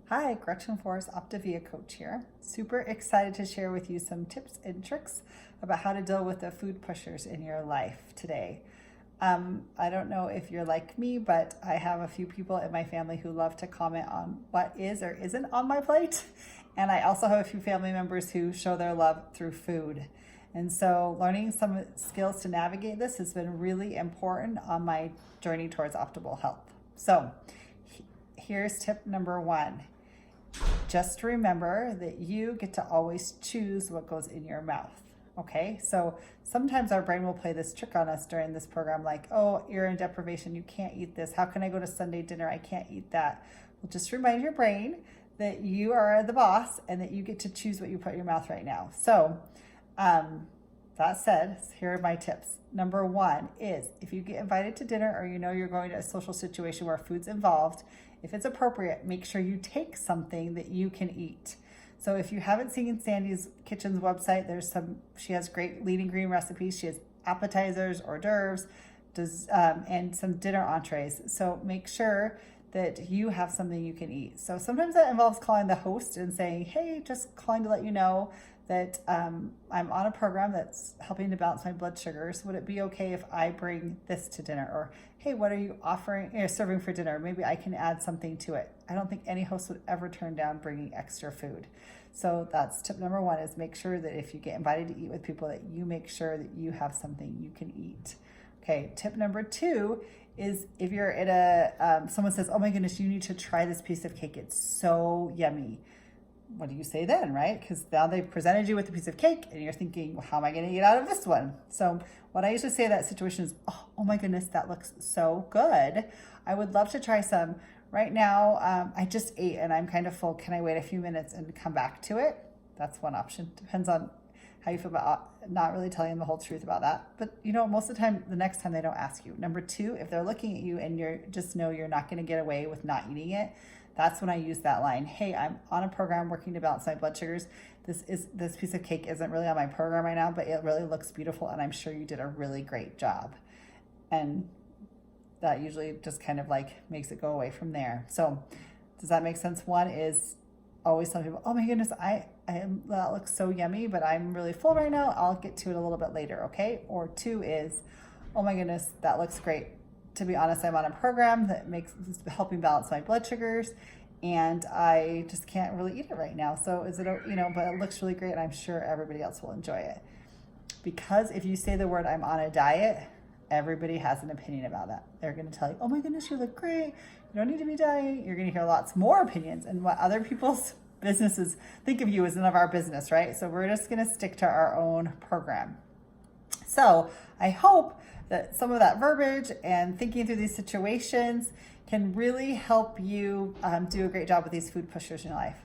Hi, Gretchen Forrest, Optavia coach here. Super excited to share with you some tips and tricks about how to deal with the food pushers in your life today. I don't know if you're like me, but I have a few people in my family who love to comment on what is or isn't on my plate. And I also have a few family members who show their love through food. And so learning some skills to navigate this has been really important on my journey towards optimal health. So here's tip number one. Just remember that you get to always choose what goes in your mouth. Okay, so sometimes our brain will play this trick on us during this program, like, oh, you're in deprivation, you can't eat this. How can I go to Sunday dinner? I can't eat that. Well, just remind your brain that you are the boss and that you get to choose what you put in your mouth right now. So, that said, here are my tips. Number one is if you get invited to dinner or you know you're going to a social situation where food's involved, if it's appropriate, make sure you take something that you can eat. So if you haven't seen Sandy's Kitchen's website, she has great lean and green recipes. She has appetizers, hors d'oeuvres, and some dinner entrees. So make sure that you have something you can eat. So sometimes that involves calling the host and saying, hey, just calling to let you know that I'm on a program that's helping to balance my blood sugars. Would it be okay if I bring this to dinner? Or, hey, what are you serving for dinner? Maybe I can add something to it. I don't think any host would ever turn down bringing extra food. So that's tip number one, is make sure that if you get invited to eat with people, that you make sure that you have something you can eat. Okay, tip number two is if you're at someone says, oh my goodness, you need to try this piece of cake. It's so yummy. What do you say then, right? Because now they've presented you with a piece of cake and you're thinking, well, how am I going to eat out of this one? So what I usually say in that situation is, oh my goodness, that looks so good. I would love to try some. Right now, I just ate and I'm kind of full. Can I wait a few minutes and come back to it? That's one option. Depends on how you feel about not really telling them the whole truth about that. But most of the time, the next time they don't ask you. Number two, if they're looking at you and you just know you're not going to get away with not eating it, that's when I use that line. Hey, I'm on a program working to balance my blood sugars. This piece of cake isn't really on my program right now, but it really looks beautiful and I'm sure you did a really great job. And that usually just kind of like makes it go away from there. So does that make sense? One is always tell people, oh my goodness, that looks so yummy, but I'm really full right now. I'll get to it a little bit later, okay? Or two is, oh my goodness, that looks great. To be honest, I'm on a program that is helping balance my blood sugars and I just can't really eat it right now. So but it looks really great and I'm sure everybody else will enjoy it. Because if you say the word, I'm on a diet, everybody has an opinion about that. They're going to tell you, oh my goodness, you look great. You don't need to be dieting. You're going to hear lots more opinions, and what other people's businesses think of you is none of our business, right? So we're just going to stick to our own program. So I hope that some of that verbiage and thinking through these situations can really help you do a great job with these food pushers in your life.